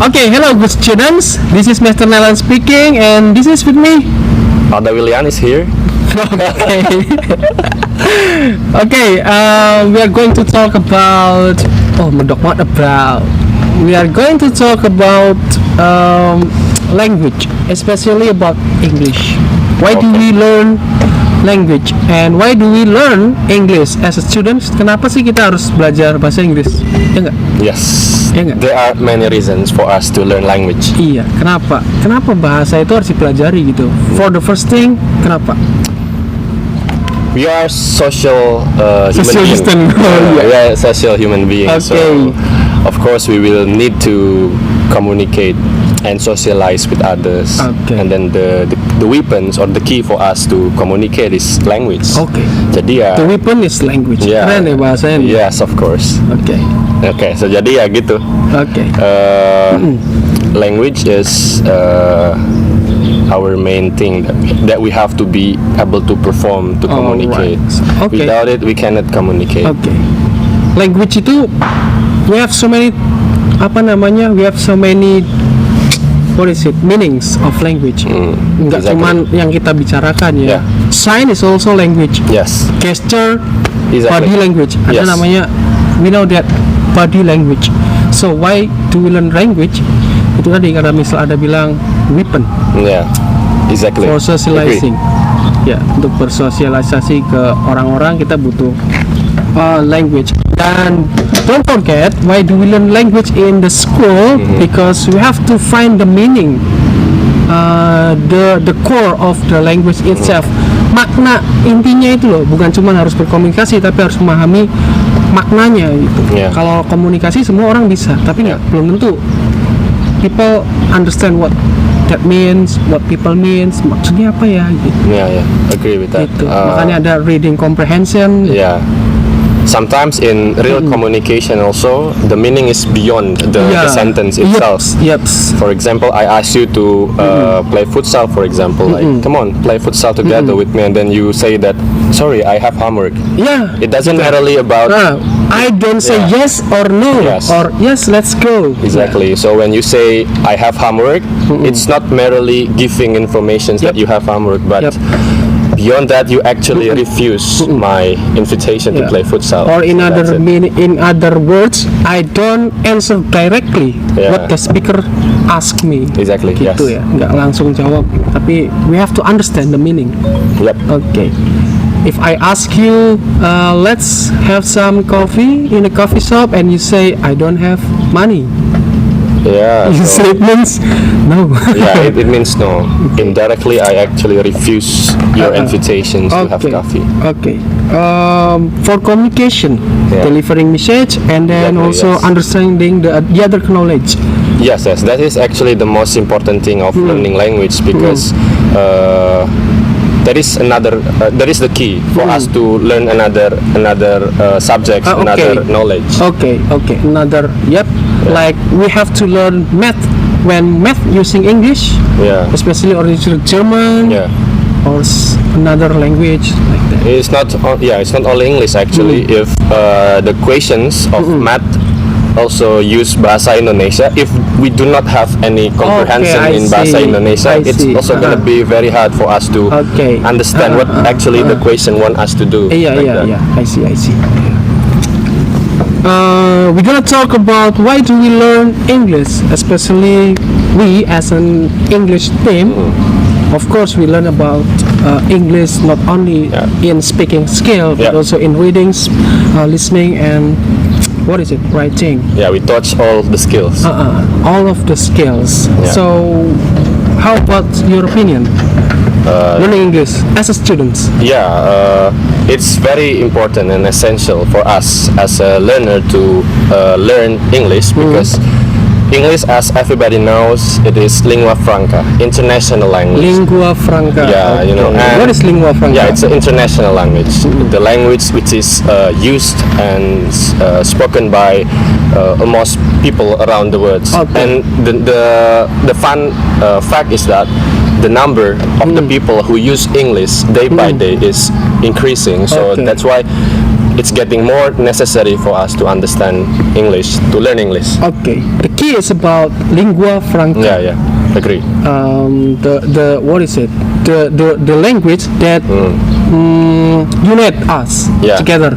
Okay, hello good students. This is Mr. Nelan speaking and this is with me. Ada Willian is here. Okay. Okay, we are going to talk about we are going to talk about language, especially about English. Why do we learn language and why do we learn English as a student? Kenapa sih kita harus belajar bahasa Inggris? Ya enggak? Yes. Ya enggak? There are many reasons for us to learn language. Iya, kenapa? Kenapa bahasa itu harus dipelajari gitu? For the first thing, kenapa? We are social Social human system. being. Oh, We are social human beings. Okay. So of course we will need to communicate and socialize with others. Okay. And then the weapons or the key for us to communicate is language. Okay. Jadi ya. The weapon is language. Yeah. Keren ya bahasanya. Yes, of course. Oke. Okay, so jadi ya gitu. Oke. Language is our main thing that we have to be able to perform to communicate. Alright. Okay. Without it, we cannot communicate. Oke. Language itu we have so many we have so many meanings of language. Enggak exactly. cuman yang kita bicarakan ya. Yeah. Sign is also language. Yes. Gesture, Exactly. body language. Ada Yes. namanya, we know that body language. So why do we learn language? Itu tadi karena misal ada bilang weapon Yeah. Exactly. for socializing. Agree. Ya, untuk bersosialisasi ke orang-orang kita butuh language. Dan don't forget, why do we learn language in the school? Because we have to find the meaning, the core of the language itself. Makna intinya itu loh, bukan cuma harus berkomunikasi, tapi harus memahami maknanya gitu. Yeah. Kalau komunikasi semua orang bisa, tapi belum tentu people understand what that means, what people means, maksudnya apa ya gitu. Yeah. Agree with that. Gitu. Makanya ada reading comprehension. Yeah. Sometimes in real communication also the meaning is beyond the sentence itself. Yeps. For example, I ask you to play futsal, for example, like, come on, play futsal together with me, and then you say that, sorry, I have homework. Yeah. It doesn't merely about I don't say Yeah. yes or no, Yes. or yes, let's go. exactly. So when you say I have homework, it's not merely giving information that Yep. you have homework, but Yep. beyond that, you actually refuse my invitation to Yeah. play futsal. Or in So that's it. in other words, I don't answer directly Yeah. what the speaker ask me. Exactly, Gitu yes. ya, nggak langsung jawab, tapi we have to understand the meaning. Yep. Okay. If I ask you, let's have some coffee in a coffee shop, and you say I don't have money, Yeah. you so- say it means no. yeah, it means no. Indirectly, I actually refuse your invitations to have Okay. coffee. Okay. For communication, Yeah. delivering message, and then Exactly, also yes. understanding the other knowledge. Yes, that is actually the most important thing of learning language because that is the key for us to learn another subject, Okay. another knowledge. Okay. Another. Yep. Like we have to learn math when math using English, Yeah, especially original German yeah. or another language like that. It's not only English actually. If the questions of math also use bahasa Indonesia, if we do not have any comprehension I in bahasa see. Indonesia, I it's see. also gonna be very hard for us to Okay. understand what actually the question want us to do. Yeah. like that. I see. We're gonna talk about why do we learn English, especially we as an English team. Of course, we learn about English not only in speaking skill, but Yeah. also in readings, listening, and writing. Yeah, we touch all the skills. All of the skills. Yeah. So, how about your opinion? Learning English as a student. Yeah, it's very important and essential for us as a learner to learn English because English, as everybody knows, it is lingua franca, international language. Lingua franca. Yeah, you know. Okay. And What is lingua franca? Yeah, it's an international language. The language which is used and spoken by almost people around the world. Okay. And the fun fact is that the number of the people who use English day by day is increasing. So Okay. that's why it's getting more necessary for us to understand English, to learn English. Okay. The key is about lingua franca. Yeah, agree. The what is it? The language that unite us Yeah. together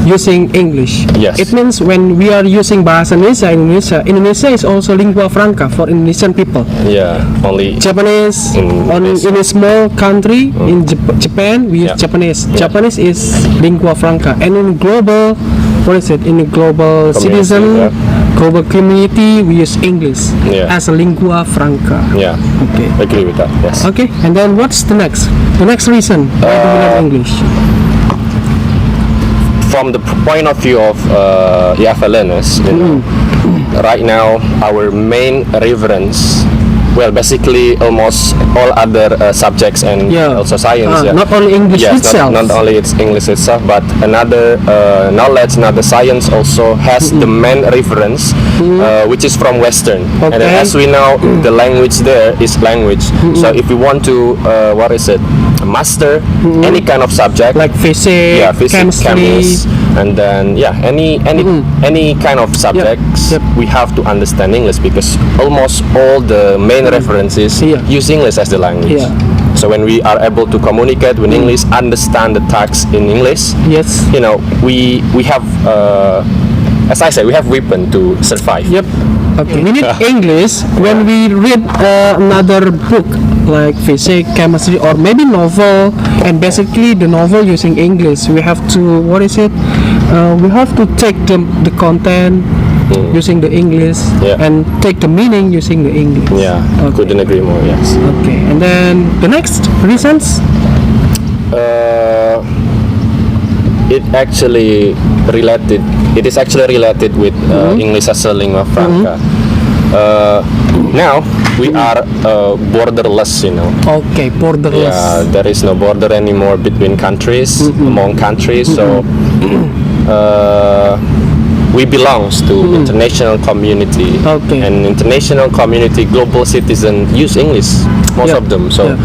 using English. Yes. It means when we are using bahasa Indonesia is also lingua franca for Indonesian people. Yeah, only Japanese Indonesia. in a small country in Japan we use Yeah. Japanese. Yeah. Japanese is lingua franca, and in global, what is it? In a global Community, citizen, yeah. global community, we use English Yeah. as a lingua franca. Yeah, Okay. agree with that. Yes. Okay, and then what's the next? The next reason why do we learn English? From the point of view of EFL learners, you know, right now our main reference, well, basically almost all other subjects and also science. Not only English Yes, itself. not only it's English itself, but another knowledge, another science also has the main reference, which is from Western. And then Okay. as we know, the language there is language. So if we want to, master any kind of subject, Like physics, physics, chemistry. chemist, and then any kind of subjects, Yep. we have to understand English because almost all the main references Yeah. use English as the language. Yeah. So when we are able to communicate with English, understand the text in English, Yes. you know, we have, as I said, we have weapon to survive. Yep. Okay. We need English when we read another book like physics, chemistry, or maybe novel. And basically, the novel using English, we have to we have to take the content using the English Yeah. and take the meaning using the English. Yeah, Okay. couldn't agree more. Yes. Okay. And then the next reasons. It is actually related with English as a lingua franca. Now we are borderless, you know. Okay, borderless. Yeah, there is no border anymore between countries, among countries. So we belongs to international community, Okay. and international community, global citizen use English, most Yeah, of them. So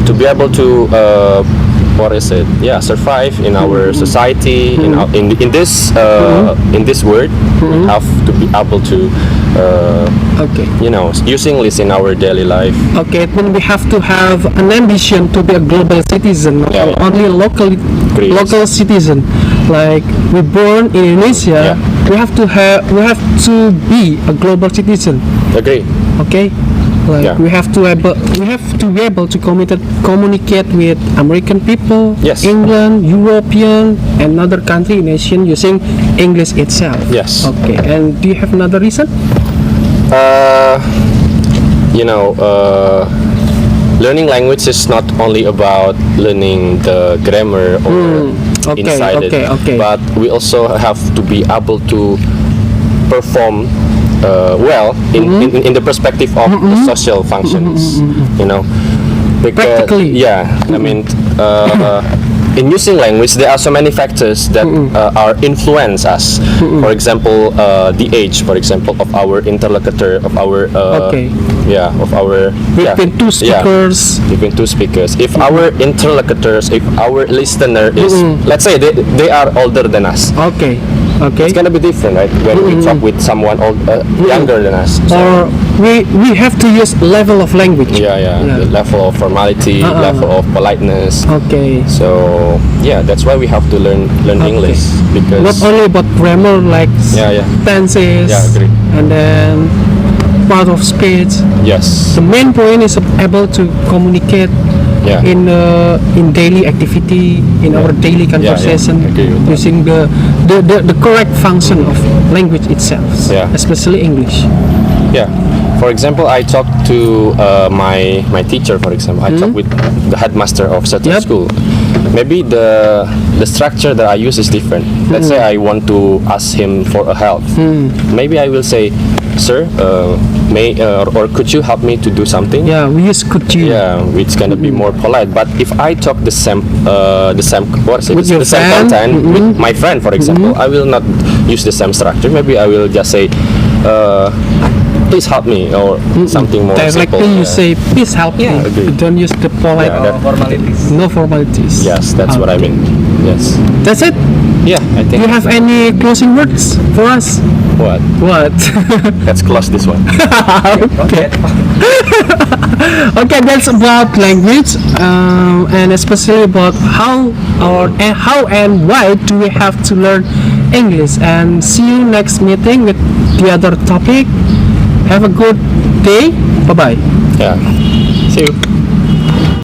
to be able to survive in our society, in this world, we have to be able to Okay. use English in our daily life. Okay, then we have to have an ambition to be a global citizen, not Yeah, yeah. only a Great. local citizen. Like we're born in Indonesia, Yeah. we have to be a global citizen. Agree. Okay, like Yeah. we have to be able to communicate with American people, Yes. England, European, and other country nation using English itself. Yes. Okay, and do you have another reason? Learning language is not only about learning the grammar or Okay, inside okay, it, okay. but we also have to be able to perform well in the perspective of the social functions. You know, because, Practically. yeah. I mean, in using language, there are so many factors that are influence us. For example, the age, for example, of our interlocutor, of our Okay. of our Between two speakers. between two speakers. If our interlocutors, if our listener is, let's say they are older than us, Okay. Okay. it's gonna be different, right? When we talk with someone younger than us. So, Or we have to use level of language. yeah, the level of formality, level of politeness. Okay. So yeah, that's why we have to learn Okay. English, because Not only about grammar like Yeah. tenses Yeah, agree. and then part of speech. yes, The main point is able to communicate Yeah. in daily activity, in our daily conversation, agree with that. using the correct function of language itself, Yeah. especially English. yeah. For example, I talked to my teacher. For example, I talked with the headmaster of certain Yep. school. Maybe the structure that I use is different. Let's say I want to ask him for a help. Maybe I will say, "Sir, or could you help me to do something?" Yeah, we use could you. Yeah, it's gonna be more polite. But if I talk the same With your the same friend, content with my friend, for example, I will not use the same structure. Maybe I will just say, please help me, or something more simple. Directly you say please help me. agree. You don't use the polite. Yeah, that- Formalities. No formalities. Yes, that's what I mean. Yes. That's it. Yeah, I Do think. you have any closing words for us? What? What? Let's close this one. Okay. Okay, that's about language, and especially about how and why do we have to learn English. And see you next meeting with the other topic. Have a good day. Bye bye. Yeah. See you.